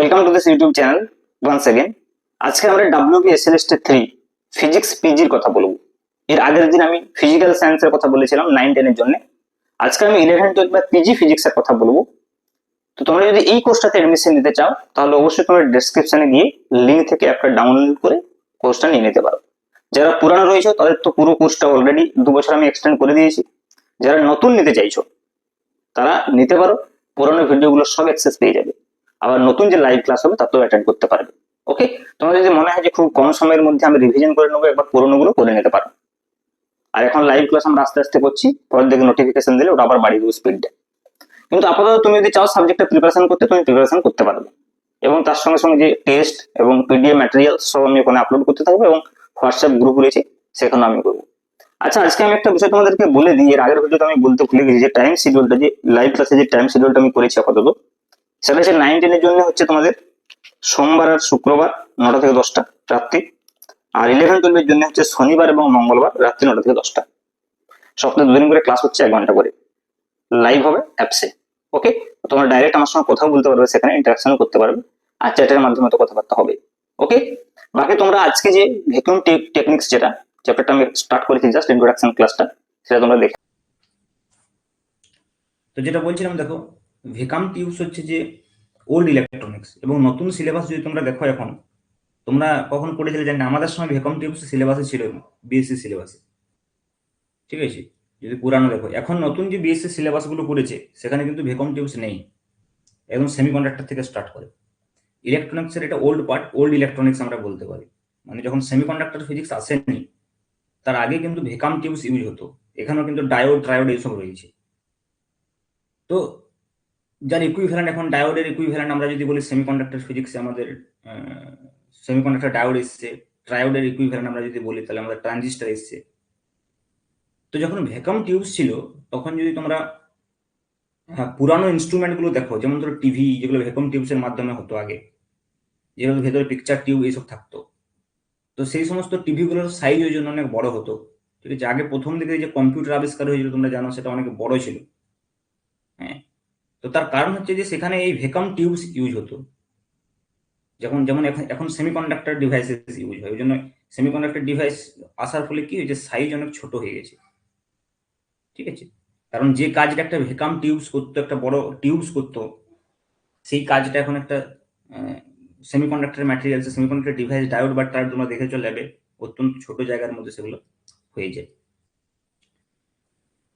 Welcome to this YouTube channel once again. আজকে আমরা WBSLST 3 physics পিজির কথা বলবো। এর আগের দিন আমি ফিজিক্যাল সায়েন্সের কথা বলেছিলাম 9-10 এর জন্য। আজকে আমি 11-12 বা পিজি ফিজিক্সের কথা বলবো। তো তোমরা যদি এই কোর্সটাতে এডমিশন নিতে চাও তাহলে অবশ্যই তোমরা ডেসক্রিপশনে গিয়ে লিংক থেকে একটা ডাউনলোড করে কোর্সটা নিয়ে নিতে পারো। যারা পুরানো রয়েছে তাদের তো পুরো কোর্সটা অলরেডি 2 বছর আমি এক্সটেন্ড করে দিয়েছি। যারা নতুন নিতে চাইছো তারা নিতে পারো, পুরোনো ভিডিওগুলো সব অ্যাক্সেস পেয়ে যাবে। আবার নতুন যে লাইভ ক্লাস হবে তাতেও অ্যাটেন্ড করতে পারবে। ওকে, তোমার যদি মনে হয় যে খুব কম সময়ের মধ্যে আমি রিভিশন করে নেবো, একবার পুরোনোগুলো করে নিতে পারো। আর এখন লাইভ ক্লাস আমরা আস্তে আস্তে করছি, পরের দিকে নোটিফিকেশন দিলে ওটা আবার বাড়িয়ে দেবো স্পিডটা। কিন্তু আপাতত তুমি যদি চাও সাবজেক্টটা প্রিপারেশন করতে, তুমি প্রিপারেশন করতে পারবে। এবং তার সঙ্গে সঙ্গে যে টেস্ট এবং পিডিএফ ম্যাটেরিয়াল সব আমি ওখানে আপলোড করতে থাকবো, এবং হোয়াটসঅ্যাপ গ্রুপ রয়েছে সেখানে আমি করবো। আচ্ছা, আজকে আমি একটা বিষয় তোমাদেরকে বলে দিই, এর আগের ভিডিওতে আমি বলতে ভুলে গেছি যে টাইম শিডিউলটা, যে লাইভ ক্লাসে যে টাইম শিডিউলটা আমি করেছি আপাতত, সেটা হচ্ছে 9-10 এর জন্য হচ্ছে তোমাদের সোমবার আর শুক্রবার 9টা থেকে 10টা রাত্রি, আর 11-12 এর জন্য হচ্ছে শনিবার এবং মঙ্গলবার রাত্রি 9টা থেকে 10টা। সপ্তাহে 2 দিন করে ক্লাস হচ্ছে, 1 ঘন্টা করে লাইভ হবে অ্যাপসে। ওকে, তোমরা ডাইরেক্ট আমার সঙ্গে কথাও বলতে পারবে, সেখানে ইন্টারাকশন করতে পারবে, আর চ্যাটের মাধ্যমে তো কথাবার্তা হবে। ওকে, বাকি তোমরা আজকে যে ভ্যাকুয়াম টেকনিক্স যেটা চ্যাপ্টারটা আমি স্টার্ট করেছি, জাস্ট ইন্ট্রোডাকশন ক্লাসটা, সেটা তোমরা দেখে। তো যেটা বলছিলাম, দেখো ভ্যাকুয়াম টিউবস হচ্ছে যে ওল্ড ইলেকট্রনিক্স, এবং নতুন সিলেবাস যদি তোমরা দেখো, এখন তোমরা কখন পড়েছিলে জানি না, আমাদের সময় ভ্যাকুয়াম টিউবস সিলেবাসে ছিল, বিএসসি সিলেবাসে। ঠিক আছে, যদি পুরানো দেখো, এখন নতুন যে বিএসসি সিলেবাস গুলো করেছে সেখানে কিন্তু ভ্যাকুয়াম টিউবস নেই, একদম সেমিকন্ডাক্টর থেকে স্টার্ট করে। ইলেকট্রনিক্সের এটা ওল্ড পার্ট, ওল্ড ইলেকট্রনিক্স আমরা বলতে পারি। মানে যখন সেমিকন্ডাক্টর ফিজিক্স আসেনি তার আগে কিন্তু ভ্যাকুয়াম টিউবস ইউজ হতো। এখানেও কিন্তু ডায়োড ট্রায়োড এইসব রয়েছে। তো যার ইকুইভ্যালেন্ট, এখন ডায়োডের ইকুইভ্যালেন্ট আমরা যদি বলি সেমিকন্ডাক্টর ফিজিক্সে আমাদের সেমিকন্ডাক্টর ডায়োড এসছে। ট্রায়োডের ইকুইভ্যালেন্ট আমরা যদি বলি তাহলে আমাদের ট্রানজিস্টর এসছে। তো যখন ভ্যাকুয়াম টিউবস ছিল তখন যদি তোমরা পুরানো ইনস্ট্রুমেন্টগুলো দেখো, যেমন ধরো টিভি, যেগুলো ভ্যাকুয়াম টিউবসের মাধ্যমে হতো আগে, যেগুলো ভেতরে পিকচার টিউব এইসব থাকতো, তো সেই সমস্ত টিভিগুলোর সাইজ ওই জন্য অনেক বড় হতো। ঠিক আছে, আগে প্রথম দিকে যে কম্পিউটার আবিষ্কার হয়েছিল তোমরা জানো, সেটা অনেক বড় ছিল। হ্যাঁ, তো তার কারণ হচ্ছে যে সেখানে এই ভ্যাকুয়াম টিউবস ইউজ হতো। যেমন এখন সেমিকন্ডাক্টর ডিভাইসেস ইউজ হয়, ওই জন্য সেমিকন্ডাক্টর ডিভাইস আসার ফলে কি হয়েছে, সাইজ অনেক ছোট হয়ে গেছে। ঠিক আছে, কারণ যে কাজটা একটা ভ্যাকুয়াম টিউবস করতো, একটা বড় টিউবস করতো, সেই কাজটা এখন একটা semiconductor materials, semiconductor device, diode বা ট্রায়োড তোমরা দেখেছো ল্যাবে, অত্যন্ত ছোট জায়গার মধ্যে সেগুলো হয়ে যায়।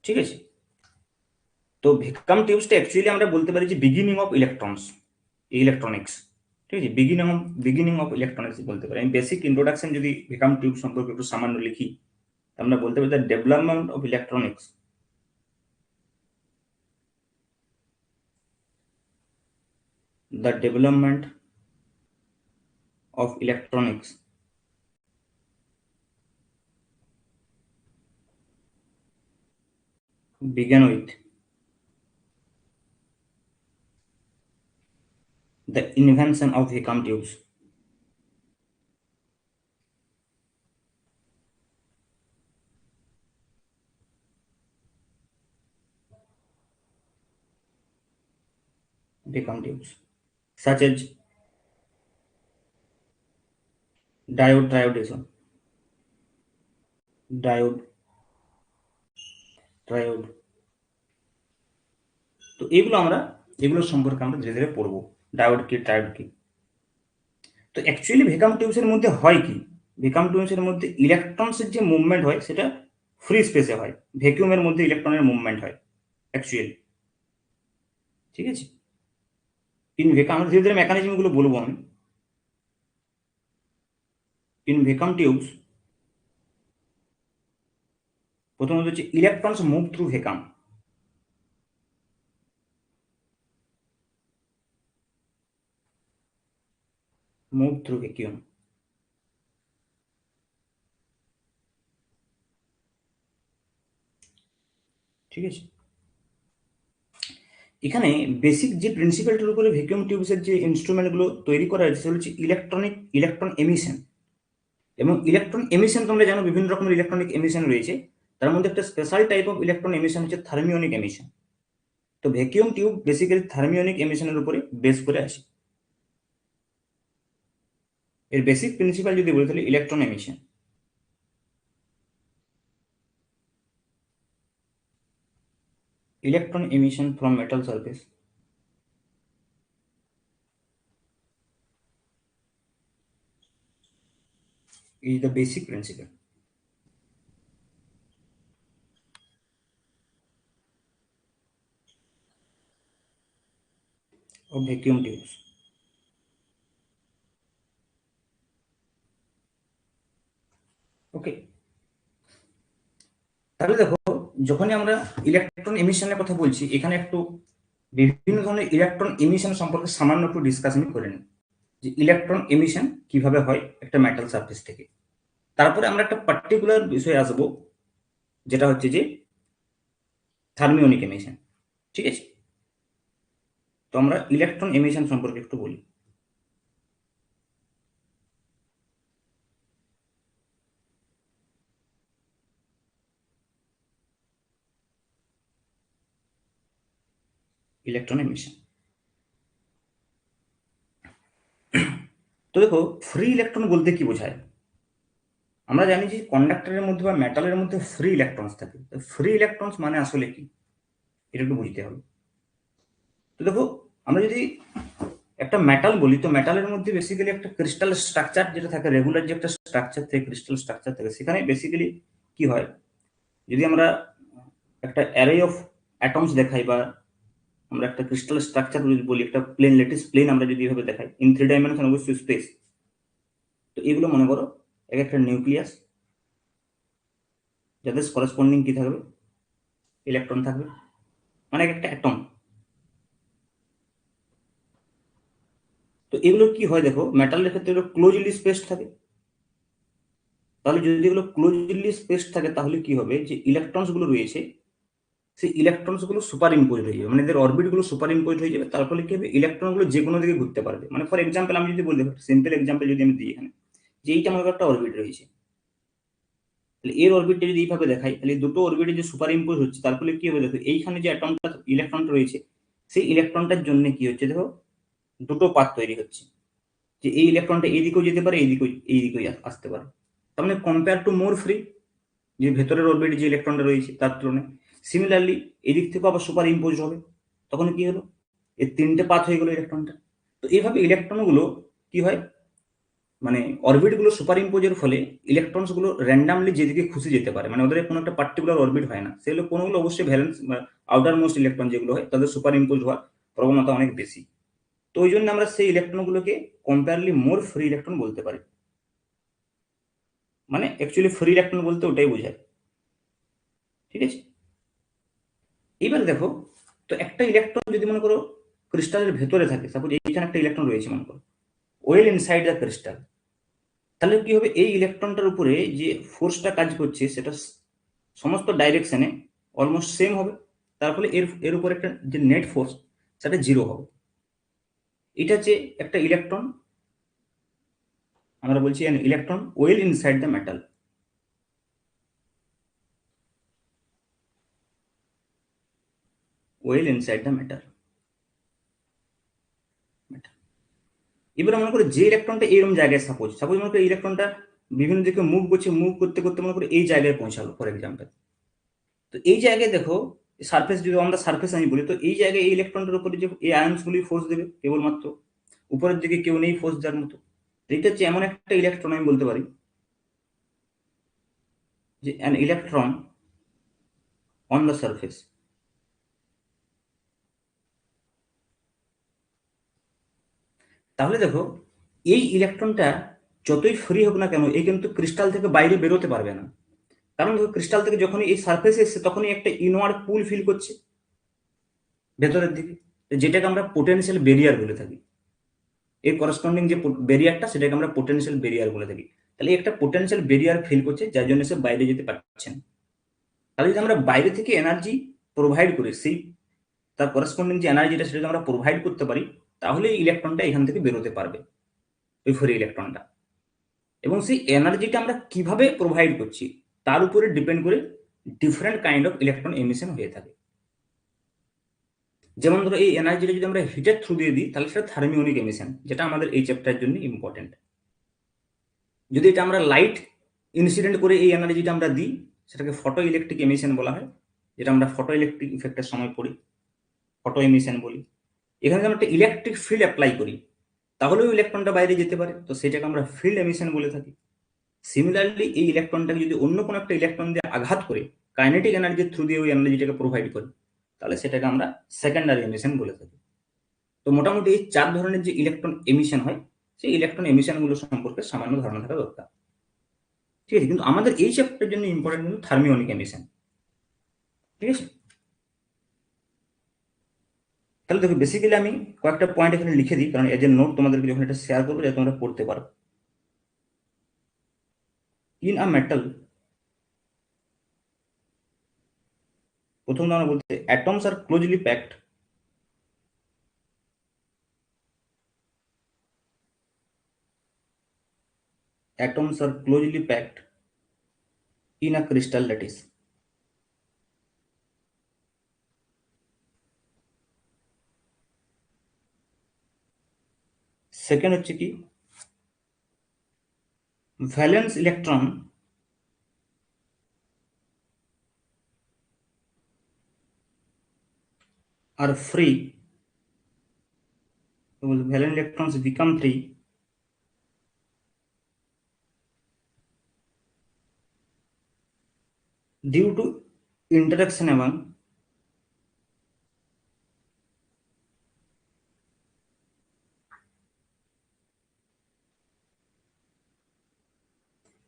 ঠিক আছে, তো ভ্যাকুয়াম টিউবসটা অ্যাকচুয়ালি আমরা বলতে পারি যে বিগিনিং অফ ইলেকট্রনিক্স। ঠিক আছে, বিগিনিং অফ ইলেকট্রনিক্স বলতে পারি। আমি বেসিক ইন্ট্রোডাকশন যদি ভ্যাকুয়াম টিউব সম্পর্কে একটু সামান্য লিখি, আমরা বলতে পারি the development of electronics, the development of electronics began with the invention of vacuum tubes. Vacuum tubes such as diode, triode। তো এগুলো সম্পর্কে আমরা ধীরে ধীরে পড়বো, ডায়োড কি, ট্রায়োড কি। তো অ্যাকচুয়ালি ভ্যাকুয়াম টিউবসের মধ্যে হয় কি, ভ্যাকুয়াম টিউবসের মধ্যে ইলেকট্রনসের যে মুভমেন্ট হয় সেটা ফ্রি স্পেসে হয়, ভ্যাকুয়ামের মধ্যে ইলেকট্রনের মুভমেন্ট হয় অ্যাকচুয়ালি। ঠিক আছে, আমরা ধীরে ধীরে মেকানিজমগুলো বলবো আমি। ইন ভ্যাকুয়াম টিউবস প্রথমত হচ্ছে electrons move through vacuum. Move through vacuum. ঠিক আছে, এখানে বেসিক যে প্রিন্সিপালটার উপরে ভ্যাকুয়াম টিউবসের যে ইনস্ট্রুমেন্টগুলো তৈরি করা হয়েছে সেগুলো হচ্ছে ইলেকট্রন এমিশন। এবং ইলেকট্রন এমিশন তোমরা জানো বিভিন্ন রকমের ইলেকট্রনিক এমিশন রয়েছে, তার মধ্যে একটা special type of electron emission হচ্ছে থার্মিওনিক এমিশন। তো ভ্যাকুয়াম টিউব বেসিক্যালি থার্মিওনিক এমিশনের উপরে বেস করে আসে। এর বেসিক প্রিন্সিপাল যদি বলি তাহলে electron emission. Electron emission from metal surface is the basic principle of vacuum tubes. ওকে, তাহলে দেখো যখনই আমরা ইলেকট্রন এমিশনের কথা বলছি এখানে একটু বিভিন্ন ধরনের ইলেকট্রন এমিশন সম্পর্কে সামান্য একটু ডিসকাশন করে নিই, যে ইলেকট্রন এমিশন কিভাবে হয় একটা মেটাল সারফেস থেকে। তারপরে আমরা একটা পার্টিকুলার বিষয়ে আসবো, যেটা হচ্ছে যে থার্মিওনিক এমিশন। ঠিক আছে, তো আমরা ইলেকট্রন এমিশন সম্পর্কে একটু বলি। ইলেকট্রন এমিশন, তো দেখো ফ্রি ইলেকট্রন বলতে কি বোঝায়? আমরা জানি যে কন্ডাক্টরের মধ্যে বা মেটালের মধ্যে ফ্রি ইলেকট্রনস থাকে। ফ্রি ইলেকট্রনস মানে আসলে কি, এটা একটু বুঝতে হবে। তো দেখো আমরা যদি একটা মেটাল বলি, তো মেটালের মধ্যে বেসিক্যালি একটা ক্রিস্টাল স্ট্রাকচার যেটা থাকে, রেগুলার যে একটা স্ট্রাকচার থাকে, ক্রিস্টাল স্ট্রাকচার থাকে, সেখানে বেসিক্যালি কি হয়, যদি আমরা একটা অ্যারে অফ অ্যাটমস দেখাই বা আমরা একটা ক্রিস্টাল স্ট্রাকচার যদি বলি, একটা প্লেন ল্যাটিস প্লেন আমরা যদি এভাবে দেখাই ইন 3 ডাইমেনশন অবশ্যই স্পেস, তো এগুলো মনে করো এক একটা নিউক্লিয়াস, যাদের করেসপন্ডিং কি থাকবে, ইলেকট্রন থাকবে, মানে এক একটা অ্যাটম। তো এগুলো কি হয় দেখো, মেটালের ক্ষেত্রে এগুলো ক্লোজলি স্পেস থাকে। তাহলে যদি এগুলো ক্লোজলি স্পেস থাকে তাহলে কি হবে, যে ইলেকট্রনস গুলো রয়েছে সেই ইলেকট্রনস গুলো সুপার ইম্পোজ হয়ে যাবে, মানে এদের অরবিট গুলো সুপার ইম্পোজ হয়ে যাবে। তার ফলে কি হবে, ইলেকট্রন গুলো যে কোনো দিকে ঘুরতে পারবে। মানে ফর এক্সাম্পল আমি যদি বলি, সিম্পল এক্সাম্পল যদি আমি দিই এখানে, যে এইটা আমার একটা অরবিট রয়েছে, তাহলে এর অরবিটটা যদি এইভাবে দেখাই, তাহলে দুটো অরবিটে যে সুপার ইম্পোজ হচ্ছে তার ফলে কি হবে দেখো, এইখানে যে অ্যাটমটা ইলেকট্রনটা রয়েছে সেই ইলেকট্রনটার জন্য কি হচ্ছে দেখো, দুটো পাথ তৈরি হচ্ছে, যে এই ইলেকট্রনটা এইদিকেও যেতে পারে, এইদিকেও আসতে পারে। তার মানে কম্পেয়ার টু মোর ফ্রি, যে ভেতরের অরবিটে যে ইলেকট্রনটা রয়েছে তার তুলনায়। সিমিলারলি এদিক থেকেও আবার সুপার ইম্পোজ হবে, তখন কি হলো, এর তিনটে পাথ হয়ে গেল ইলেকট্রনটা। তো এইভাবে ইলেকট্রনগুলো কি হয়, মানে অরবিট গুলো সুপার ইম্পোজের ফলে ইলেকট্রনস গুলো র্যান্ডামলি যেদিকে খুশি যেতে পারে, মানে ওদের কোনো একটা পার্টিকুলার অরবিট হয় না, সেগুলো কোনোগুলো অবশ্যই ভ্যালেন্স আউটার মোস্ট ইলেকট্রন যেগুলো হয় তাদের সুপার ইম্পোজ হওয়ার প্রবণতা অনেক বেশি। তো ওই জন্য আমরা সেই ইলেকট্রনগুলোকে কম্পেয়ারলি মোর ফ্রি ইলেকট্রন বলতে পারি। মানে অ্যাকচুয়ালি ফ্রি ইলেকট্রন বলতে ওটাই বোঝায়। ঠিক আছে, এবার দেখো, তো একটা ইলেকট্রন যদি মনে করো ক্রিস্টালের ভেতরে থাকে, সাপোজ এইখানে একটা ইলেকট্রন রয়েছে মনে করো, ওয়েল ইনসাইড দ্য ক্রিস্টাল, তাহলে কি হবে, এই ইলেকট্রনটার উপরে যে ফোর্সটা কাজ করছে সেটা সমস্ত ডাইরেকশনে অলমোস্ট সেম হবে। তার ফলে এর এর উপর একটা যে নেট ফোর্স সেটা জিরো হবে। এটা যে একটা ইলেকট্রন, আমরা বলছি an electron well inside the metal. Well inside the metal. এবার মনে করো যে ইলেকট্রনটা এইরকম জায়গায়, সাপোজ সাপোজ মনে করো এই ইলেকট্রনটা বিভিন্ন দিকে মুভ করছে, মুভ করতে করতে মনে করো এই জায়গায় পৌঁছালো ফর এক্সাম্পল। তো এই জায়গায় দেখো সারফেস, যদি আমরা সারফেস আমি বলি, তো এই জায়গায় এই ইলেকট্রনটার উপরে যে এই আয়ন্স গুলি ফোর্স দেবে কেবলমাত্র, উপরের দিকে কেউ নেই ফোর্স দেওয়ার মতো। এটা হচ্ছে এমন একটা ইলেকট্রন, আমি বলতে পারি যে an electron on the surface. তাহলে দেখো এই ইলেকট্রনটা যতই ফ্রি হোক না কেন, এই কিন্তু ক্রিস্টাল থেকে বাইরে বেরোতে পারবে না। কারণ দেখো ক্রিস্টাল থেকে যখনই এই সারফেসে এসছে তখনই একটা ইনওয়ার্ড পুল ফিল করছে ভেতরের দিকে, যেটাকে আমরা পোটেনশিয়াল বেরিয়ার বলে থাকি। এর করসপন্ডিং যে বেরিয়ারটা সেটাকে আমরা পোটেনশিয়াল বেরিয়ার বলে থাকি। তাহলে একটা পোটেনশিয়াল বেরিয়ার ফিল করছে যার জন্য সে বাইরে যেতে পারছে না। তাহলে যদি আমরা বাইরে থেকে এনার্জি প্রোভাইড করি, সেই তার করসপন্ডিং যে এনার্জিটা সেটা যদি আমরা প্রোভাইড করতে পারি, তাহলে এই ইলেকট্রনটা এখান থেকে বেরোতে পারবে, ওই ফ্রি ইলেকট্রনটা। এবং সেই এনার্জিটা আমরা কিভাবে প্রোভাইড করছি তার উপরে ডিপেন্ড করে different kind of electron emission হয়ে থাকে। যেমন ধরো এই এনার্জিটা যদি আমরা হিটের থ্রু দিয়ে দিই তাহলে সেটা থার্মিওনিক এমিশন, যেটা আমাদের এই চ্যাপ্টারের জন্য ইম্পর্টেন্ট। যদি এটা আমরা লাইট ইনসিডেন্ট করে এই এনার্জিটা আমরা দিই, সেটাকে ফটো ইলেকট্রিক এমিশন বলা হয়, যেটা আমরা ফটো ইলেকট্রিক ইফেক্টের সময় পড়ি, ফটো এমিশন বলি। এখানে যদি আমরা একটা ইলেকট্রিক ফিল্ড অ্যাপ্লাই করি, তাহলেও ইলেকট্রনটা বাইরে যেতে পারে, তো সেটাকে আমরা ফিল্ড এমিশন বলে থাকি। সিমিলারলি এই ইলেকট্রনটাকে যদি অন্য কোনো একটা ইলেকট্রন দিয়ে আঘাত করে কাইনেটিক এনার্জির থ্রু দিয়ে ওই এনার্জিটাকে প্রোভাইড করে, তাহলে সেটাকে আমরা সেকেন্ডারি এমিশন বলে থাকি। তো মোটামুটি এই 4 ধরনের যে ইলেকট্রন এমিশন হয়, সেই ইলেকট্রন এমিশন গুলো সম্পর্কে সামান্য ধারণা থাকা দরকার। ঠিক আছে, কিন্তু আমাদের এই চ্যাপ্টারের জন্য ইম্পর্টেন্ট কিন্তু থার্মিওনিক এমিশন। ঠিক আছে, তাহলে দেখো বেসিক্যালি আমি কয়েকটা পয়েন্ট এখানে লিখে দিই, কারণ এজ এ নোট তোমাদেরকে যখন এটা শেয়ার করবো যাতে তোমরা পড়তে পারো। ইন আ মেটাল, প্রথম আমরা বলতে atoms are closely packed atoms are closely packed in a crystal lattice. Second হচ্ছে কি, valence electron are free, valence electrons become free due to interaction among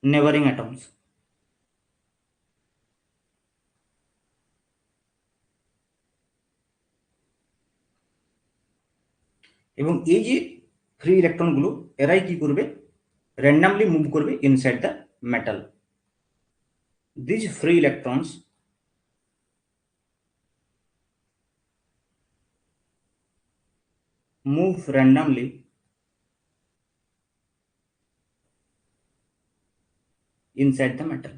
neighboring atoms. এবং এই যে ফ্রি ইলেকট্রনগুলো এরাই কি করবে, র্যান্ডামলি মুভ করবে inside the metal. This free electrons move randomly inside the metal.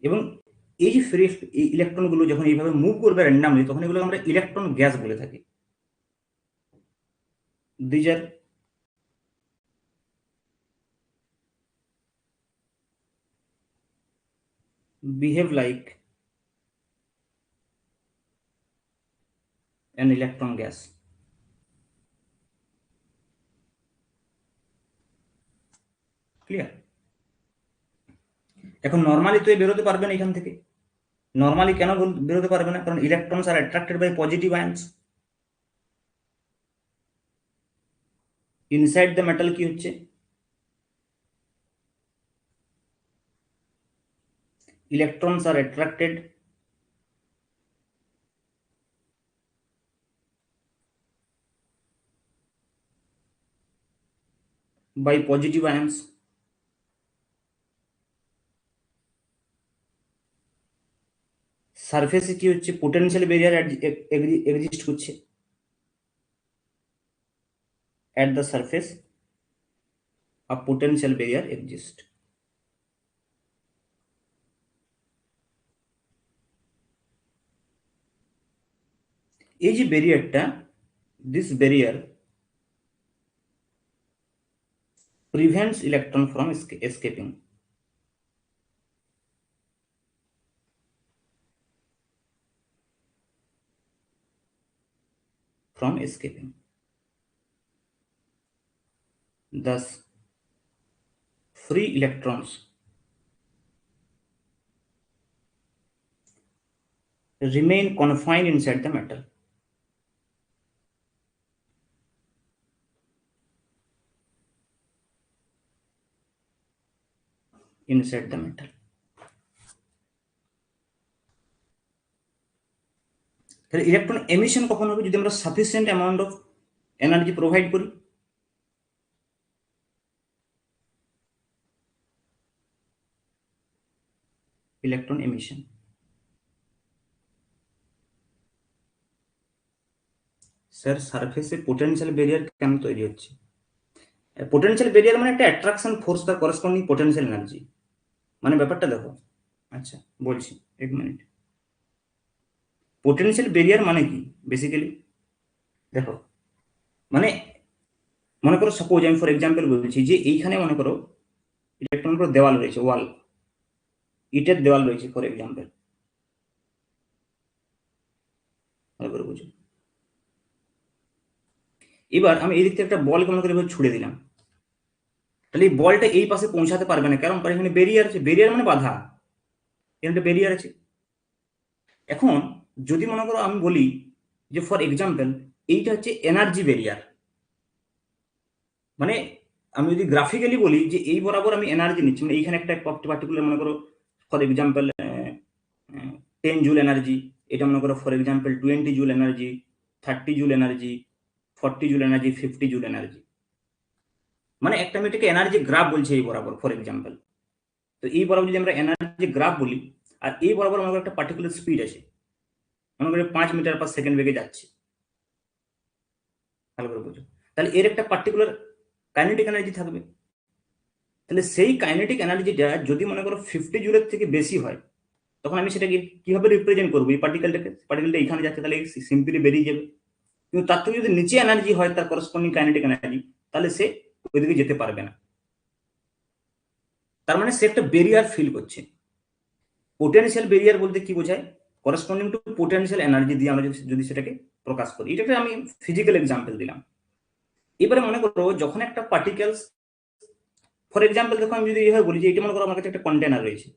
এবং এই যে ফ্রি ইলেকট্রনগুলো যখন এইভাবে মুভ করবে র্যান্ডামলি, তখন এগুলো আমরা ইলেকট্রন গ্যাস বলে থাকি। These are behave like an electron gas. Clear? এখন নর্মালি তো বেরোতে পারবে না এখান থেকে। নর্মালি কেন বেরোতে পারবে না? কারণ electrons are attracted by positive ions. Inside the metal কি হচ্ছে, electrons are attracted by positive ions. সারফেসে কি হচ্ছে, পোটেনশিয়াল ব্যারিয়ার এক্সিস্ট করছে। at the surface a potential barrier exists. এই যে ব্যারিয়ারটা, this barrier prevents electron from escaping. From escaping. Thus, free electrons remain confined inside the metal. Inside the metal. তাহলে electron emission কখন হবে, যদি আমরা sufficient amount of energy provide করি। Electron emission, sir সারফেসে potential barrier কেন তৈরি হচ্ছে? পোটেনশিয়াল ব্যারিয়ার মানে একটা অ্যাট্রাকশন ফোর্স, তার করেসপন্ডিং পোটেনশিয়াল এনার্জি। মানে ব্যাপারটা দেখো, আচ্ছা বলছি, এক মিনিট। পোটেনশিয়াল ব্যারিয়ার মানে কি বেসিক্যালি দেখো, মানে মনে করো সাপোজ আমি ফর এক্সাম্পল বলছি যে এইখানে মনে করো এটা একটা মনে করো দেওয়াল রয়েছে, ওয়াল, ইটের দেওয়াল রয়েছে ফর এক্সাম্পল, ভালো করে বুঝো। এবার আমি এই দিক থেকে একটা বলকে মনে করে এবার ছুড়ে দিলাম, তাহলে এই বলটা এই পাশে পৌঁছাতে পারবে না, কারণ তার এখানে ব্যারিয়ার আছে, ব্যারিয়ার মানে বাধা, এখানে একটা ব্যারিয়ার আছে। এখন যদি মনে করো আমি বলি যে ফর এক্সাম্পল এইটা হচ্ছে এনার্জি ব্যারিয়ার, মানে আমি যদি গ্রাফিক্যালি বলি যে এই বরাবর আমি এনার্জি নিচ্ছি, মানে এইখানে একটা পার্টিকুলার মনে করো ফর এক্সাম্পল 10 জুল এনার্জি, এটা মনে করো for example 20 joule energy, 30 joule energy, 40 joule energy, 50 joule energy, মানে একটা আমি এটাকে এনার্জি গ্রাফ বলছি এই বরাবর ফর এক্সাম্পল। তো এই বরাবর যদি আমরা এনার্জি গ্রাফ বলি, আর এই বরাবর মনে করো একটা পার্টিকুলার স্পিড আছে, মনে করি 5 মিটার/সেকেন্ড বেগে যাচ্ছে, ভালো করে বুঝো, তাহলে এর একটা পার্টিকুলার কাইনেটিক এনার্জি থাকবে। তাহলে সেই কাইনেটিক এনার্জিটা যদি মনে করো 50 জুলের থেকে বেশি হয়, তখন আমি সেটাকে কিভাবে রিপ্রেজেন্ট করবো, এই পার্টিকেলটাকে, পার্টিকেলটা এখানে যাচ্ছে তাহলে সিম্পলি বেরিয়ে যাবে। কিন্তু তার থেকে যদি নিচে এনার্জি হয় তার করসপন্ডিং কাইনেটিক এনার্জি, তাহলে সে ওইদিকে যেতে পারবে না। তার মানে সে একটা বেরিয়ার ফিল করছে। পোটেনশিয়াল বেরিয়ার বলতে কি বোঝায়, করসপন্ডিং টু পোটেনশিয়াল এনার্জি দিয়ে আমরা যদি সেটাকে প্রকাশ করি, এটাকে আমি ফিজিক্যাল এক্সাম্পল দিলাম। এবারে মনে করো যখন একটা পার্টিকেলস, ফর এক্সাম্পল দেখো আমি যদি এইভাবে বলি যে এটা মনে করো আমার কাছে একটা কন্টেনার রয়েছে,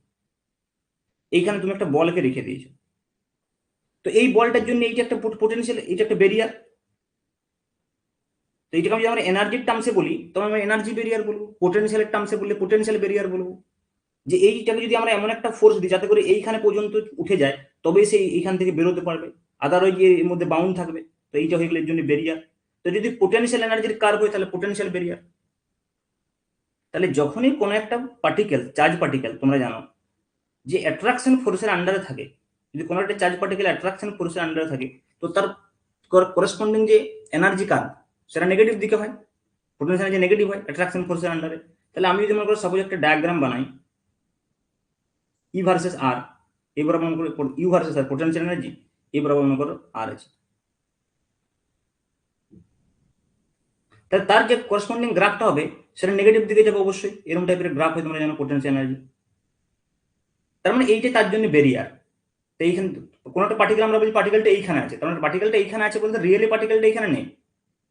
এইখানে তুমি একটা বলকে রেখে দিয়েছো, তো এই বলটার জন্য এইটা একটা পোটেনশিয়াল, এটা একটা বেরিয়ার। তো এইটাকে আমি আমরা এনার্জির টার্মসে বলি তখন আমরা এনার্জি বেরিয়ার বলবো, পোটেনশিয়ালের টার্মসে বললে পোটেনশিয়াল বেরিয়ার বলবো। যে এইটাকে যদি আমরা এমন একটা ফোর্স দিই যাতে করে এইখানে পর্যন্ত উঠে যায়, তবে সে এইখান থেকে বেরোতে পারবে, আদারওয়াইজ এর মধ্যে বাউন্ড থাকবে, তো এইটা হয়ে গেলে এর জন্য বেরিয়ার। তো যদি পোটেনশিয়াল এনার্জির কার্ভ হয় তাহলে পোটেনশিয়াল বেরিয়ার। তাহলে যখনই কোনো একটা পার্টিকেল, চার্জ পার্টিকেল, তোমরা জানো যে অ্যাট্রাকশন ফোর্সের আন্ডারে থাকে, যদি কোনো একটা চার্জ পার্টিকেল অ্যাট্রাকশন ফোর্সের আন্ডারে থাকে, তো তার করসপন্ডিং যে এনার্জি কার্ভ সেটা নেগেটিভ দিকে হয়, পোটেনশিয়াল এনার্জি নেগেটিভ হয় অ্যাট্রাকশন ফোর্সের আন্ডারে। তাহলে আমি যদি মনে করো সাপোজ একটা ডায়াগ্রাম বানাই, ই ভার্সেস আর, এই বরাবর মনে করো U versus R potential energy, এই বরাবর মনে করো আর আছে, তাহলে তার যে করসপন্ডিং গ্রাফটা হবে সেটা নেগেটিভ দিকে যাবে অবশ্যই, এরকম টাইপের গ্রাফ হয় তোমরা জানো পোটেনশিয়াল এনার্জি। তার মানে এইটাই তার জন্য বেরিয়ার। তো এইখানে কোনো একটা পার্টিকেল আমরা বলি পার্টিকেলটা এইখানে আছে, তার মানে পার্টিকেলটা এইখানে আছে বলতে রিয়েলি পার্টিকেলটা এখানে নেই,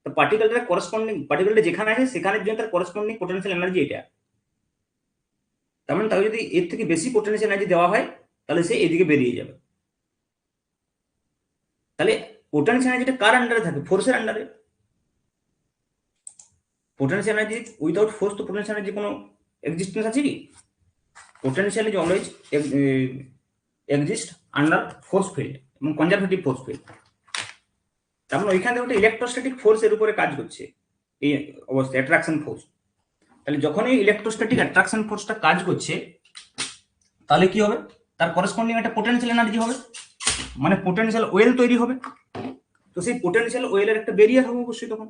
তো পার্টিকেলটা করসপন্ডিং, পার্টিকেলটা যেখানে আছে সেখানের জন্য তার করসপন্ডিং পোটেনশিয়াল এনার্জি এটা। তার মানে তাকে যদি এর থেকে বেশি পোটেনশিয়াল এনার্জি দেওয়া হয় তাহলে সে এদিকে বেরিয়ে যাবে। তাহলে পোটেনশিয়াল এনার্জিটা কার আন্ডারে থাকে, ফোর্সের আন্ডারে। পোটেনশিয়াল এনার্জি উইদাউট ফোর্স তো পোটেনশিয়াল এনার্জি কোনো এক্সিস্টেন্স আছে কি? Potential is always exist under force field এবং কনজারভেটিভ ফোর্স ফিল্ড। তার মানে ওইখানে একটা ইলেকট্রোস্ট্যাটিক ফোর্স এর উপরে কাজ করছে, এই অবস্থা অ্যাট্রাকশন ফোর্স। তাহলে যখন এই ইলেকট্রোস্ট্যাটিক অ্যাট্রাকশন ফোর্সটা কাজ করছে তাহলে কি হবে, তার করসপন্ডিং একটা পোটেনশিয়াল এনার্জি হবে, মানে পোটেনশিয়াল ওয়েল তৈরি হবে। তো সেই পোটেনশিয়াল ওয়েলের একটা বেরিয়ার হবে অবশ্যই তখন।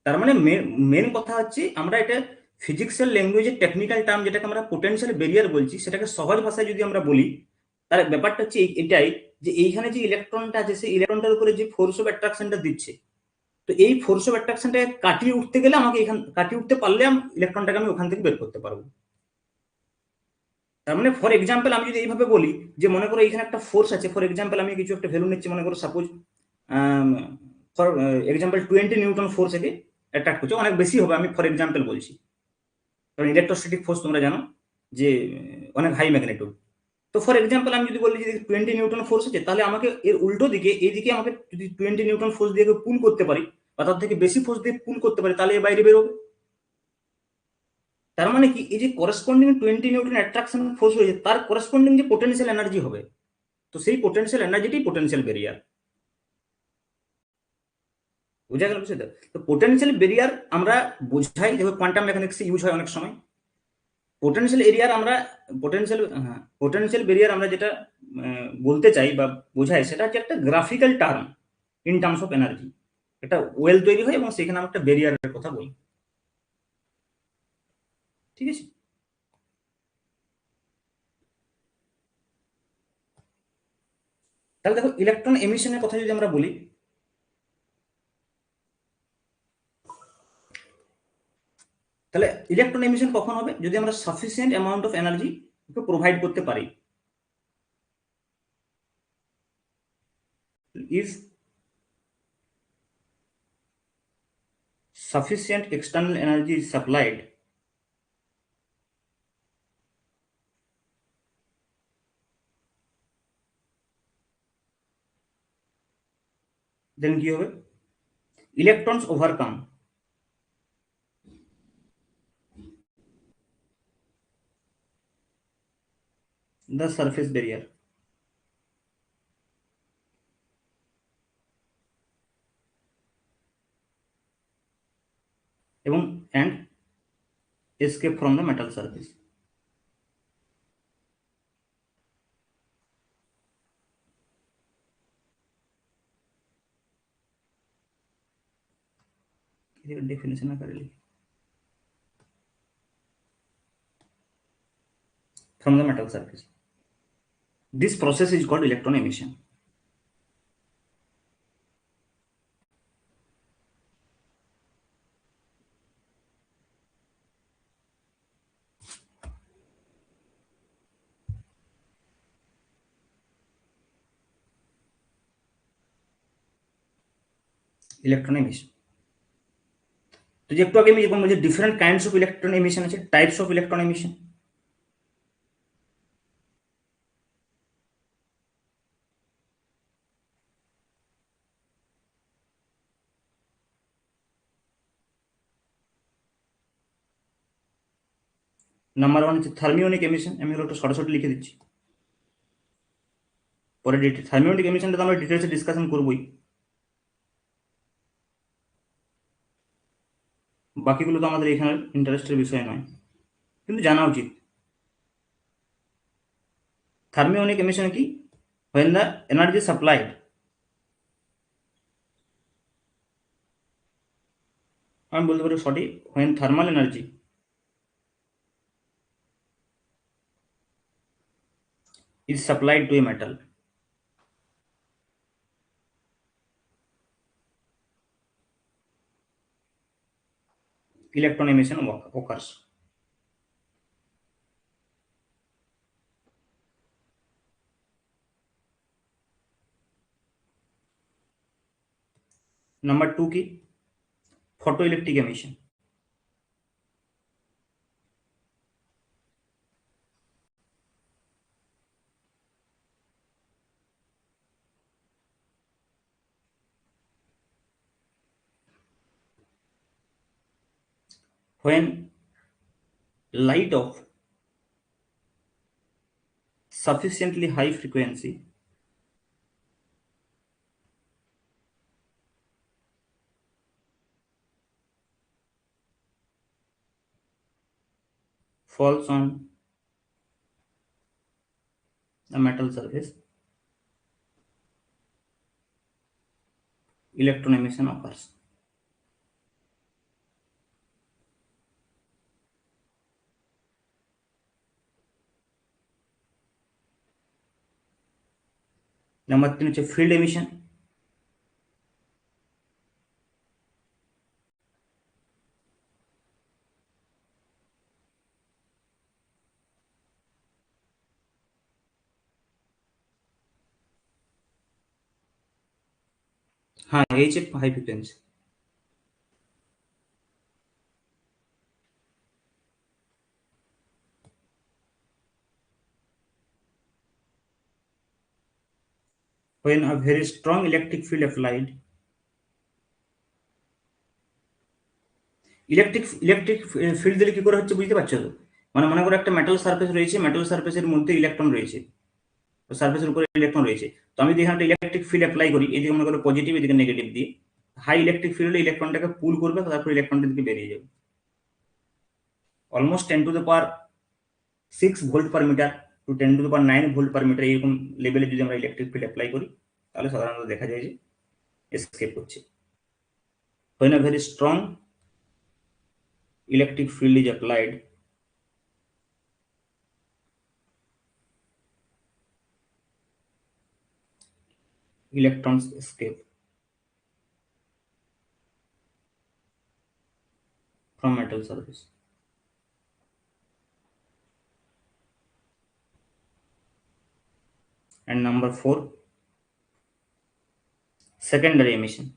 তার মানে মেন কথা হচ্ছে আমরা এটা ফিজিক্সের ল্যাঙ্গুয়েজের টেকনিক্যাল টার্ম যেটাকে আমরা পোটেনশিয়াল বেরিয়ার বলছি, সেটাকে সহজ ভাষায় যদি আমরা বলি, তার ব্যাপারটা হচ্ছে এটাই যে এইখানে যে ইলেকট্রনটা আছে সেই ইলেকট্রনটার উপরে যে ফোর্স অফ অ্যাট্রাকশনটা দিচ্ছে, তো এই ফোর্স অফ অ্যাট্রাকশনটাকে কাটিয়ে উঠতে গেলে আমাকে এখান কাটিয়ে উঠতে পারলে ইলেকট্রনটাকে আমি ওখান থেকে বের করতে পারবো। তার মানে ফর এক্সাম্পল আমি যদি এইভাবে বলি যে মনে করো এখানে একটা ফোর্স আছে, ফর এক্সাম্পল আমি কিছু একটা ভ্যালু নিচ্ছি, মনে করো suppose for example 20 Newton force একে অ্যাট্রাক্ট করছে, অনেক বেশি হবে আমি ফর এক্সাম্পল বলছি, কারণ ইলেকট্রোস্ট্যাটিক ফোর্স তোমরা জানো যে অনেক হাই ম্যাগনিটিউড। তো ফর এক্সাম্পল আমি যদি বলি যে 20 নিউটন ফোর্স আছে, তাহলে আমাকে এর উল্টো দিকে এইদিকে আমাকে যদি 20 নিউটন ফোর্স দিয়ে পুল করতে পারি বা তার থেকে বেশি ফোর্স দিয়ে পুল করতে পারি তাহলে এর বাইরে বেরোবে। তার মানে কি এই যে করসপন্ডিং 20 নিউটন অ্যাট্রাকশন ফোর্স হয়েছে তার করসপন্ডিং যে পোটেনশিয়াল এনার্জি হবে, তো সেই পোটেনশিয়াল এনার্জিটাই পোটেনশিয়াল বেরিয়ার। বোঝা গেল বিষয়টা? তো পোটেনশিয়াল বেরিয়ার আমরা বোঝাই যেভাবে কোয়ান্টাম মেকানিক্সে ইউজ হয় অনেক সময়। পোটেনশিয়াল এরিয়ার আমরা পোটেনশিয়াল বেরিয়ার আমরা যেটা বলতে চাই বা বোঝাই সেটা হচ্ছে একটা graphical term in terms of energy. একটা ওয়েল তৈরি হয় এবং সেখানে আমরা একটা বেরিয়ারের কথা বলি, ঠিক আছে? তাহলে দেখো ইলেকট্রন এমিশনের কথা যদি আমরা বলি, তাহলে ইলেকট্রন এমিশন কখন হবে? যদি আমরা sufficient amount of energy provide করতে পারি। If sufficient external energy is supplied, then কি হবে? Electrons overcome the surface barrier এবং and escape from the metal surface. Definition आकारे लिखी from the metal surface. This process is called electron emission. Electron emission तो যে একটু আগে আমি যেরকম বলছি different kinds of electron emission আছে, types of electron emission. Number 1 হচ্ছে থার্মিওনিক এমিশন। আমি হলো একটু সরাসরি লিখে দিচ্ছি, পরে থার্মিওনিক এমিশনটা তো আমরা ডিটেলসে ডিসকাশন করবই, বাকিগুলো তো আমাদের এখানে ইন্টারেস্টের বিষয় নয়, কিন্তু জানা উচিত। থার্মিওনিক এমিশন কি? when the energy supplied আমি বলতে পারি সঠিক, when thermal energy is supplied to a metal, electron emission occurs. Number 2 की photoelectric emission। when light of sufficiently high frequency falls on a metal surface, electron emission occurs. Number 3 হচ্ছে field emission। हाँ HF high frequency. when a very strong electric field applied, electric field দিলে কি করে হচ্ছে বুঝতে পারছো তো? মানে মনে করো একটা মেটাল সারফেস রয়েছে, মেটাল সারফেসের মধ্যে ইলেকট্রন রয়েছে, সারফেসের উপরে ইলেকট্রন রয়েছে। তো আমি যদি এখানে একটা ইলেকট্রিক ফিল্ড অ্যাপ্লাই করি, এদিকে মনে করো পজিটিভ, এদিকে নেগেটিভ দিয়ে, হাই ইলেকট্রিক ফিল্ড হলে ইলেকট্রনটাকে পুল করবে, তারপর ইলেকট্রনটা দিকে বেরিয়ে যাবে। Almost 10⁶ volt per metre to 10⁹ volt per metre এরকম লেভেলে যদি আমরা ইলেকট্রিক ফিল্ড অ্যাপ্লাই করি, তাহলে সাধারণত দেখা যায় যে এসকেপ হচ্ছে। when a very strong electric field is applied, electrons escape from metal surface. and number 4 secondary emission.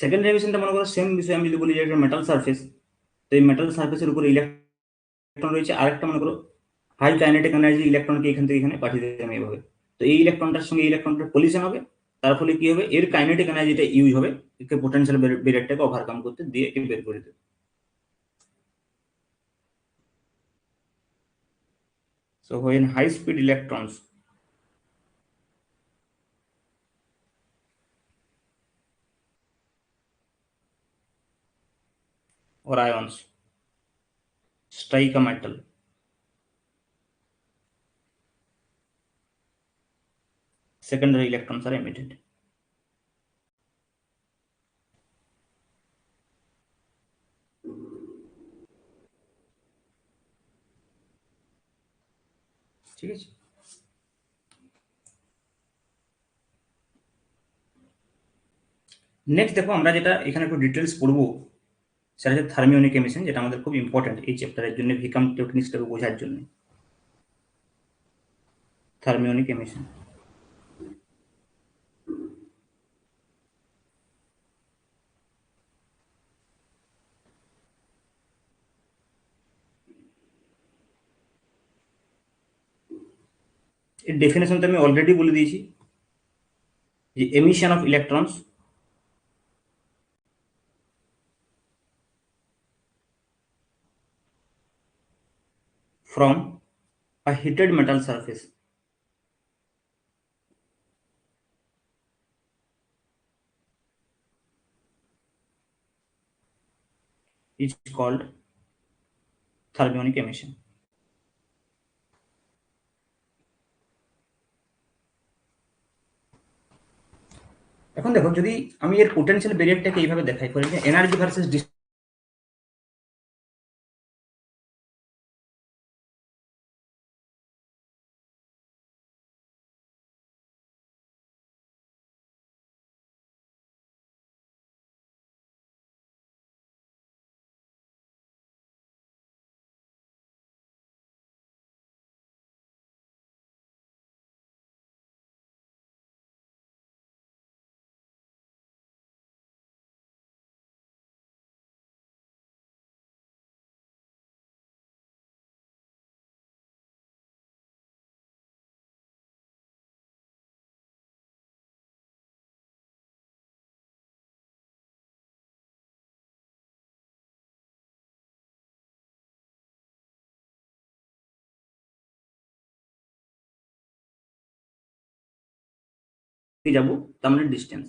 Secondary এমিশনটা মনে করো সেম বিষয় আমি যদি বলি যে একটা মেটাল সারফেস, তো এই মেটাল সারফেসের উপরে ইলেকট্রন রয়েছে, আরেকটা মনে করো হাই কাইনেটিক এনার্জি ইলেকট্রনকে এখান থেকে এখানে পাঠিয়ে দেবে এইভাবে। তো এই ইলেকট্রনটার সঙ্গে ইলেকট্রনটার কলিশন হবে, তার ফলে কি হবে, এর কাইনেটিক এনার্জিটা ইউজ হবে একে পোটেনশিয়াল ব্যারিয়ারটাকে ওভারকাম করতে, দিয়ে একে বের করে দেবে। So when high speed electrons or ions strike a metal, secondary electrons are emitted. ঠিক আছে, নেক্সট দেখো আমরা যেটা এখানে একটু ডিটেলস পড়বো সেটা হচ্ছে থার্মিওনিক এমিশন, যেটা আমাদের খুব ইম্পর্টেন্ট এই চ্যাপ্টারের জন্য, ভিকাম টেকনিক্সটাকে বোঝার জন্য। থার্মিওনিক এমিশন, এর ডেফিনেশন তো আমি অলরেডি বলে দিয়েছি যে emission of electrons from a heated metal surface is called thermionic emission. এখন দেখো যদি আমি এর পোটেনশিয়াল ব্যারিয়ারটাকে এইভাবে দেখাই, ফর এক্সাম্পল এনার্জি ভার্সেস যাবো, তার মানে ডিস্টেন্স।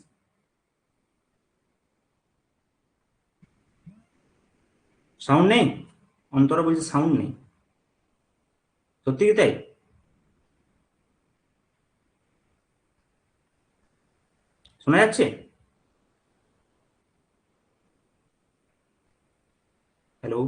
সাউন্ড নেই, অন্তরা বলছে সাউন্ড নেই, সত্যি কি তাই? শোনা যাচ্ছে? হ্যালো,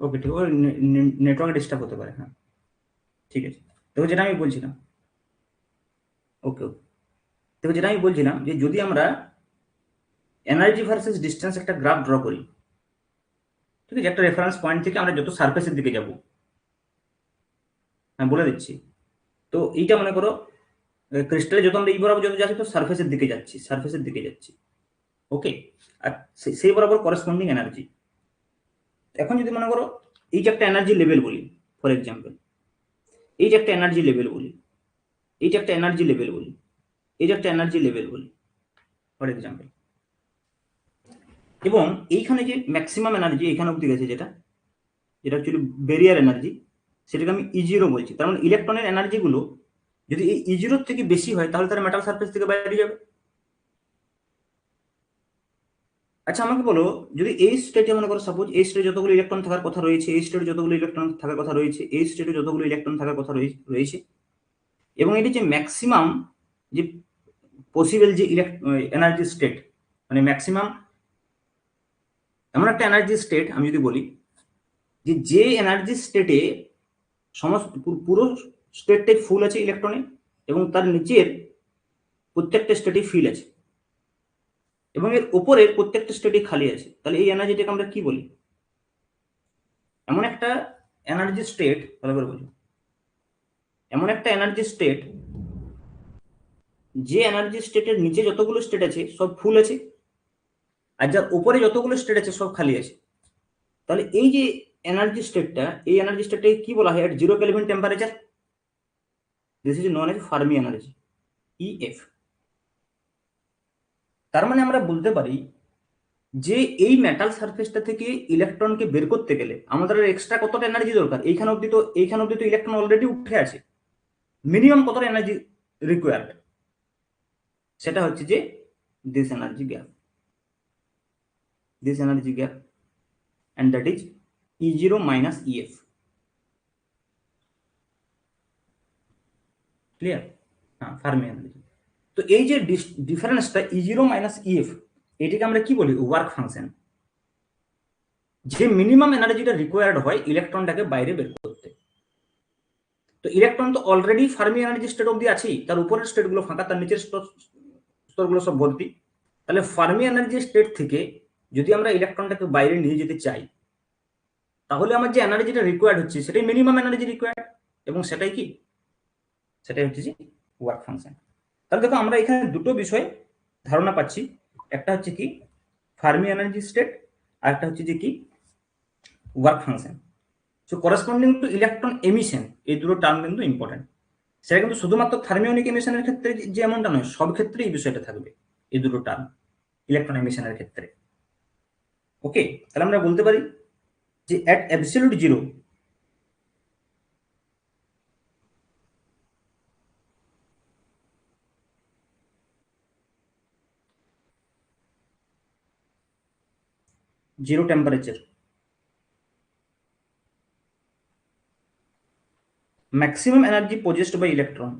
ওকে ঠিক, ওর নেটওয়ার্ক ডিস্টার্ব হতে পারে, হ্যাঁ ঠিক আছে। দেখো যেটা আমি বলছিলাম, ওকে ওকে, দেখো যেটা আমি বলছিলাম যে যদি আমরা এনার্জি ভার্সেস ডিস্টেন্স একটা গ্রাফ ড্র করি, ঠিক আছে, একটা রেফারেন্স পয়েন্ট থেকে আমরা যত সারফেসের দিকে যাব, হ্যাঁ বলে দিচ্ছি। তো এইটা মনে করো ক্রিস্টালে যত আমরা এই বরাবর যত যাচ্ছি তো সারফেসের দিকে যাচ্ছি, সারফেসের দিকে যাচ্ছি, ওকে। আর সেই বরাবর করেসপন্ডিং এনার্জি। এখন যদি মনে করো এই যে একটা এনার্জি লেভেল বলি, ফর এক্সাম্পল এই যে একটা এনার্জি লেভেল বলি, এই যে একটা এনার্জি লেভেল বলি, এই যে একটা এনার্জি লেভেল বলি, ফর এক্সাম্পল, এবং এইখানে যে ম্যাক্সিমাম এনার্জি এখানে অব্দি গেছে, যেটা যেটা অ্যাকচুয়ালি ব্যারিয়ার এনার্জি, সেটাকে আমি E0 বলছি। তার মানে ইলেকট্রনের এনার্জিগুলো যদি এই E0 থেকে বেশি হয় তাহলে তারা মেটাল সারফেস থেকে বাইরে যাবে। আচ্ছা আমাকে বলো, যদি এই স্টেটে মনে করো সাপোজ এই স্টেটে যতগুলো ইলেকট্রন থাকার কথা রয়েছে, এই স্টেটে যতগুলো ইলেকট্রন থাকার কথা রয়েছে, এই স্টেটে যতগুলো ইলেকট্রন থাকার কথা রয়েছে, এবং এটি যে ম্যাক্সিমাম যে পসিবল যে এনার্জি স্টেট, মানে ম্যাক্সিমাম এমন একটা এনার্জি স্টেট আমি যদি বলি যে এনার্জি স্টেটে সমস্ত পুরো স্টেটটাই ফুল আছে ইলেকট্রনে এবং তার নিচের প্রত্যেকটা স্টেটে ফিল আছে এবং এর উপরের প্রত্যেকটা স্টেটে খালি আছে, তাহলে এই এনার্জিটাকে আমরা কি বলি? এমন একটা এনার্জি স্টেট, ভালো করে বুঝুন, এমন একটা এনার্জি স্টেট যে এনার্জি স্টেটের নিচে যতগুলো স্টেট আছে সব ফুল আছে আর যার উপরে যতগুলো স্টেট আছে সব খালি আছে। তাহলে এই যে এনার্জি স্টেটটা, এই এনার্জি স্টেটটাকে কি বলা হয়? At 0 kelvin temperature, this is known as Fermi energy, EF. তার মানে আমরা বলতে পারি যে এই মেটাল সারফেসটা থেকে ইলেকট্রনকে বের করতে গেলে আমাদের এক্সট্রা কতটা এনার্জি দরকার? এইখানে অব্দি তো ইলেকট্রন অলরেডি উঠে আছে, মিনিমাম কতটা এনার্জি রিকোয়ার্ড? সেটা হচ্ছে যে this energy gap and that is E0 minus EF. Clear? হ্যাঁ, ফার্মি এনার্জি। তো এই যে ডিফারেন্সটা E0 মাইনাস EF, এটাকে আমরা কি বলি? Work function. যে মিনিমাম এনার্জিটা রিকোয়ার্ড হয় ইলেকট্রনটাকে বাইরে বের করতে। তো ইলেকট্রন তো অলরেডি ফার্মি এনার্জি স্টেট অবধি আছেই, তার উপরের স্টেটগুলো ফাঁকা, তার নিচের স্তরগুলো সব ভর্তি। তাহলে ফার্মি এনার্জি স্টেট থেকে যদি আমরা ইলেকট্রনটাকে বাইরে নিয়ে যেতে চাই তাহলে আমার যে এনার্জিটা রিকোয়ার্ড হচ্ছে সেটাই মিনিমাম এনার্জি রিকোয়ার্ড, এবং সেটাই কি? সেটাই হচ্ছে যে ওয়ার্ক ফাংশন। তাহলে দেখো আমরা এখানে দুটো বিষয় ধারণা পাচ্ছি, একটা হচ্ছে কি ফার্মি এনার্জি স্টেট, আর একটা হচ্ছে যে কি work function. So corresponding to electron emission, এই দুটো টার্ম কিন্তু ইম্পর্টেন্ট। সেটা কিন্তু শুধুমাত্র থার্মিওনিক এমিশনের ক্ষেত্রে যে এমনটা নয়, সব ক্ষেত্রে এই বিষয়টা থাকবে, এই দুটো টার্ম ইলেকট্রন এমিশনের ক্ষেত্রে। ওকে, তাহলে আমরা বলতে পারি যে at absolute zero, zero temperature, maximum energy possessed by electron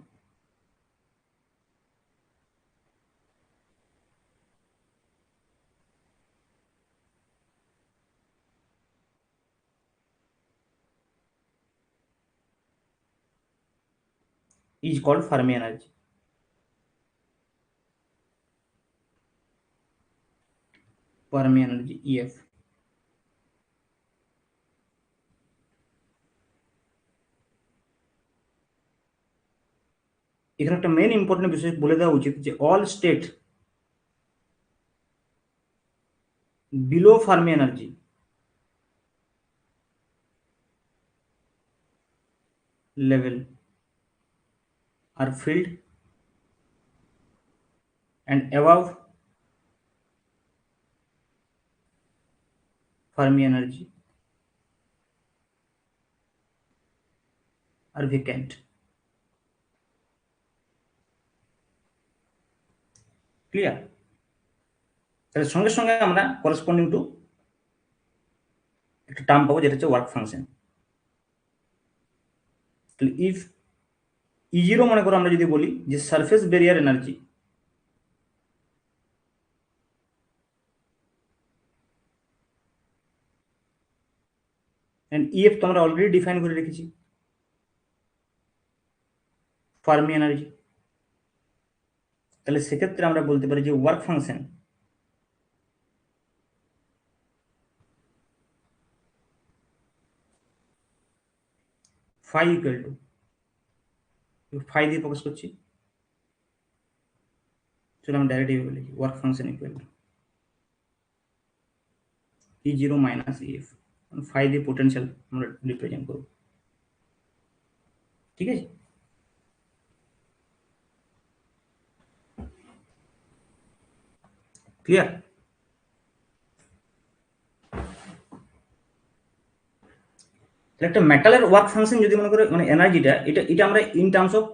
is called Fermi energy. Fermi energy, EF. এখানে একটা মেন ইম্পর্টেন্ট বিষয় বলে দেওয়া উচিত যে all state below Fermi energy level are filled and above Fermi energy are vacant. Clear? তাহলে সঙ্গে সঙ্গে আমরা করেসপন্ডিং টু একটা টার্ম পাবো যেটা হচ্ছে ওয়ার্ক ফাংশন। তাহলে ইফ E0 মনে করো আমরা যদি বলি যে surface barrier energy, and EF তো আমরা অলরেডি ডিফাইন করে রেখেছি, ফার্মি এনার্জি। তাহলে সেক্ষেত্রে আমরা বলতে পারি যে work function phi equal to, phi দিয়ে প্রকাশ করছি, চলো আমরা ডাইরেক্ট এইভাবে লিখি, work function equal to E0 minus EF, phi দিয়ে পোটেনশিয়াল আমরা রিপ্রেজেন্ট করব। ঠিক আছে? ক্লিয়ার? তাহলে একটা মেটালের ওয়ার্ক ফাংশন যদি মনে করে মানে এনার্জিটা, এটা এটা আমরা in terms of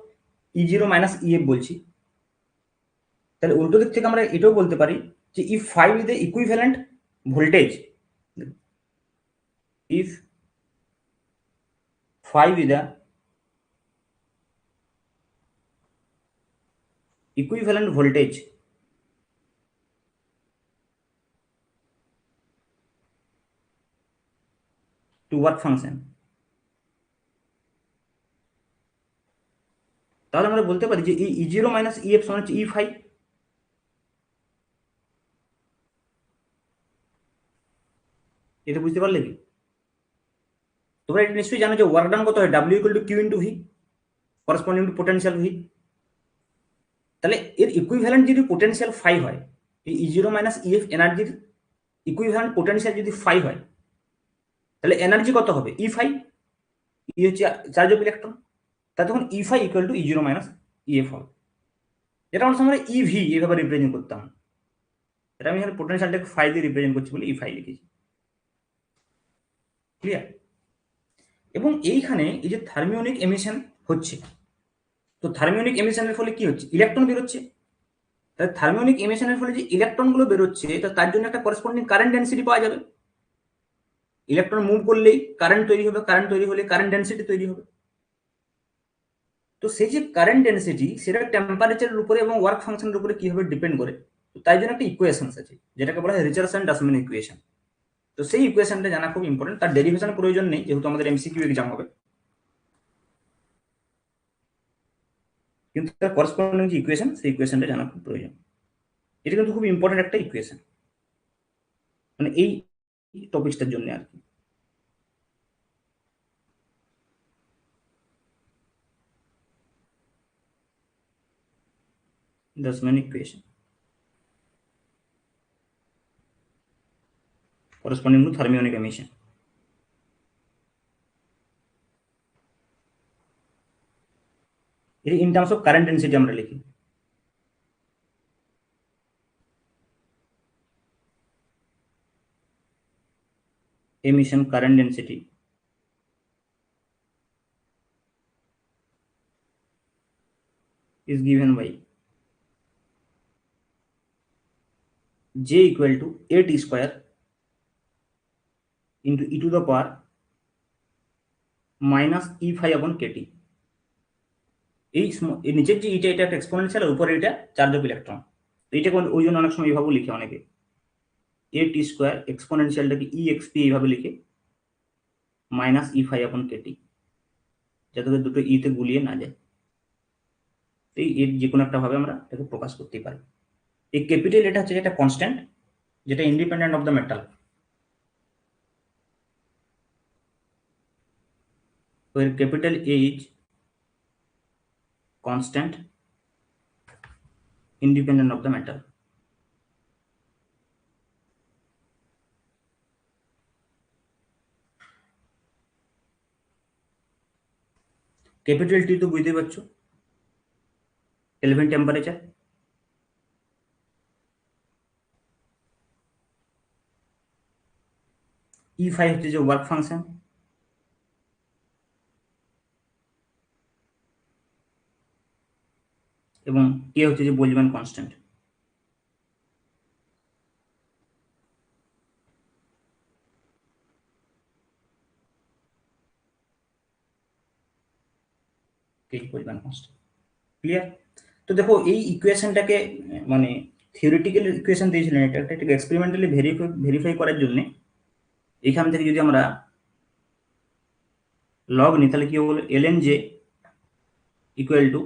E0 minus EF বলছি। তাহলে উল্টো দিক থেকে আমরা এটাও বলতে পারি যে if phi is the equivalent voltage, if phi is the equivalent voltage to work function, তাহলে আমরা বলতে পারি যে E zero minus E F সমান হচ্ছে ই ফাই। এটা বুঝতে পারলে কি? তোমরা এটা নিশ্চয়ই জানো যে ওয়ার্ক ডান কত হয়, W equal to Q into V corresponding to potential V. তাহলে এর ইকুইভ্যালেন্ট যদি পোটেনশিয়াল ফাই হয়, এই E zero minus E F এনার্জির ইকুইভ্যালেন্ট পোটেনশিয়াল যদি ফাই হয়, তাহলে এনার্জি কত হবে? ই ফাই। ই হচ্ছে চার্জ অফ ইলেকট্রন, তা তখন E phi equal to E zero minus E F হবে। এটা আমরা আমরা ই ভি এইভাবে রিপ্রেজেন্ট করতাম। এটা আমি এখানে পোটেনশিয়ালটাকে ফাই দিয়ে রিপ্রেজেন্ট করছি বলে ই ফাই লিখেছি। ক্লিয়ার? এবং এইখানে এই যে থার্মিওনিক এমিশন হচ্ছে, তো থার্মিওনিক এমিশনের ফলে কি হচ্ছে? ইলেকট্রন বেরোচ্ছে। তাহলে থার্মিওনিক এমিশনের ফলে যে ইলেকট্রনগুলো বেরোচ্ছে, তো তার জন্য একটা করেসপন্ডিং কারেন্ট ডেন্সিটি পাওয়া যাবে। ইলেকট্রন মুভ করলেই কারেন্ট তৈরি হবে, কারেন্ট তৈরি হলে কারেন্ট ডেন্সিটি তৈরি হবে। তো সেই যে কারেন্ট ডেন্সিটি, সেটা টেম্পারেচারের উপরে এবং ওয়ার্ক ফাংশনের উপরে কিভাবে ডিপেন্ড করে, তো তাই জন্য একটা ইকুয়েশন আছে যেটাকে বলা হয় রিচার্ডসন-ডাসম্যান ইকুয়েশন। তো সেই ইকুয়েশনটা জানা খুব ইম্পর্টেন্ট। তার ডেরিভেশন প্রয়োজন নেই, যেহেতু আমাদের এমসিকিউ এক্সাম হবে, কিন্তু তার করসপন্ডিং যে ইকুয়েশন, সেই ইকুয়েশনটা জানা খুব প্রয়োজন। এটা কিন্তু খুব ইম্পর্টেন্ট একটা ইকুয়েশন, মানে এই টপিকসটার জন্য আর কি। ডাসম্যান equation corresponding to thermionic emission. In terms of current density আমরা লিখি, emission current density is given by J equal to AT square into e to the power minus E phi upon KT। এই নিচের যে এটা একটা exponential, আর উপরে এটা charge of electron. এইটাকে ওই জন্য অনেক সময় এইভাবে লিখে অনেকে, AT স্কোয়ার এক্সপোনেনশিয়ালটাকে EXP এইভাবে লিখে minus E phi upon KT, যাতে দুটো ইতে গুলিয়ে না যায়। এই এর যে কোনো একটা ভাবে আমরা এটাকে প্রকাশ করতে পারি। এই ক্যাপিটাল এটা হচ্ছে একটা কনস্ট্যান্ট, যেটা independent of the metal. where capital A is constant independent of the metal। Capital T তো বুঝতে পারছো, কেলভিন টেম্পারেচার। ই ফাই হচ্ছে যে ওয়ার্ক ফাংশন, এবং কে হচ্ছে যে Boltzmann constant. Boltzmann constant. Clear? তো দেখো এই ইকুয়েশনটাকে মানে থিওরিটিক্যাল ইকুয়েশন দিয়েছিলেন, এটা একটা এক্সপেরিমেন্টালি ভেরিফাই করার জন্য এখান থেকে যদি আমরা লগ নিই, তাহলে কি বলে ln j equal to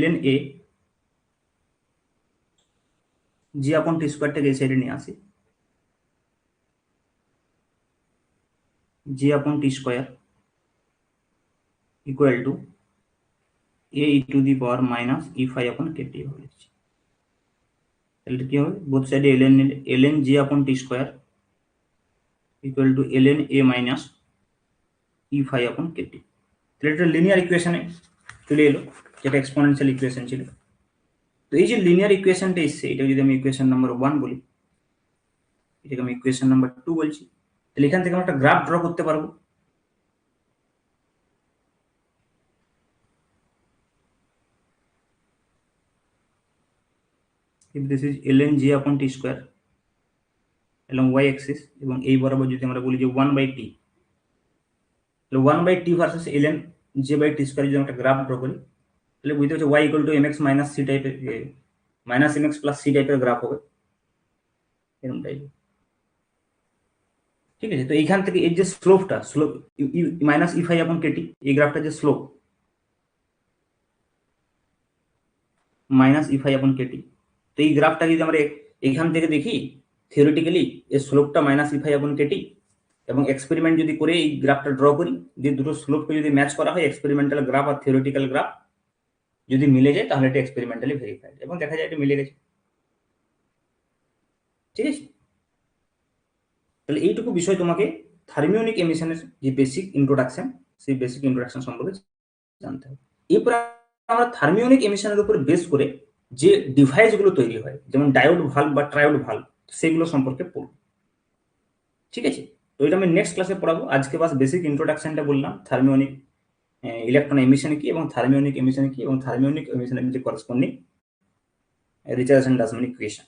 ln a j আপন টি স্কোয়ারটাকে এই সাইডে নিয়ে আসি, j আপন T square equal to a e to the power minus e phi upon kt হবে। তাহলে কি হবে, বোথ সাইডে ln j upon t square equal to ln a minus e phi upon kt। তাহলে এটা লিনিয়ার ইকুয়েশনে চলে এলো, যেটা এক্সপোনেনশিয়াল ইকুয়েশন ছিল। তো এই যে লিনিয়ার ইকুয়েশনটা এসছে, এটা যদি আমি ইকুয়েশন নাম্বার 1 বলি, এটাকে আমি ইকুয়েশন নাম্বার 2 বলছি, তাহলে এখান থেকে আমরা একটা গ্রাফ ড্র করতে পারবো। if this is ln j upon t square along y axis, এবং এই বরাবর যদি আমরা বলি যে 1/t, তাহলে 1/t versus ln j by t square যদি আমরা একটা গ্রাফ ড্র করি, তাহলে বুঝতে পারছি y equal to mx minus c টাইপের, মাইনাস mx প্লাস c টাইপের গ্রাফ হবে, এরকম টাইপ। ঠিক আছে, তো এইখান থেকে এই যে স্লোপটা, স্লোপ মাইনাস ই ফাই আপন কেটি, এই গ্রাফটা যে স্লোপ মাইনাস ই ফাই আপন কেটি, তো এই গ্রাফটা যদি আমরা এইখান থেকে দেখি থিওরিটিক্যালি এর স্লোপটা মাইনাস ই ফাই আপন কেটি, এবং এক্সপেরিমেন্ট যদি করে এই গ্রাফটা ড্র করি, যে দুটো স্লোপকে যদি ম্যাচ করা হয়, এক্সপেরিমেন্টাল গ্রাফ আর থিওরিটিক্যাল গ্রাফ যদি মিলে যায়, তাহলে এটা এক্সপেরিমেন্টালি ভেরিফাইড, এবং দেখা যায় এটা মিলে গেছে। ঠিক আছে, তাহলে এইটুকু বিষয় তোমাকে থার্মিওনিক এমিশনের যে বেসিক ইন্ট্রোডাকশন, সেই বেসিক ইন্ট্রোডাকশন সম্পর্কে জানতে হবে। এরপর আমরা থার্মিওনিক এমিশনের উপর বেস করে যে ডিভাইসগুলো তৈরি হয়, যেমন ডায়োড ভাল্ব বা ট্রায়োড ভাল্ব, সেগুলো সম্পর্কে পড়ব। ঠিক আছে, তো এটা আমি নেক্সট ক্লাসে পড়াবো। আজকে বাস বেসিক ইন্ট্রোডাকশনটা বললাম, থার্মিওনিক ইলেকট্রন এমিশন কি এবং থার্মিওনিক এমিশন কি, এবং থার্মিওনিক এমিশনের যে করসপন্ডিং রিচার্ডসন ডাসম্যান ইকুয়েশন।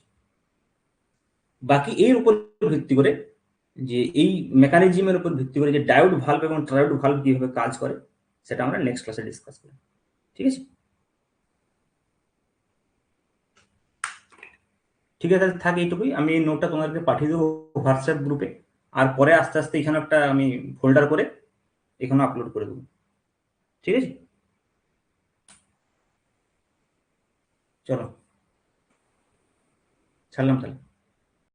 বাকি এর উপর ভিত্তি করে, যে এই মেকানিজমের উপর ভিত্তি করে যে ডায়োড ভাল্ব এবং ট্রায়োড ভাল্ব কিভাবে কাজ করে, সেটা আমরা নেক্সট ক্লাসে ডিসকাস করব। ঠিক আছে, ঠিক আছে, থাকে এইটুকুই। আমি এই নোটটা তোমাদেরকে পাঠিয়ে দেবো হোয়াটসঅ্যাপ গ্রুপে, আর পরে আস্তে আস্তে এখানে একটা আমি ফোল্ডার করে এখানে আপলোড করে দেবো। ঠিক আছে, চলো ছাড়লাম তাহলে।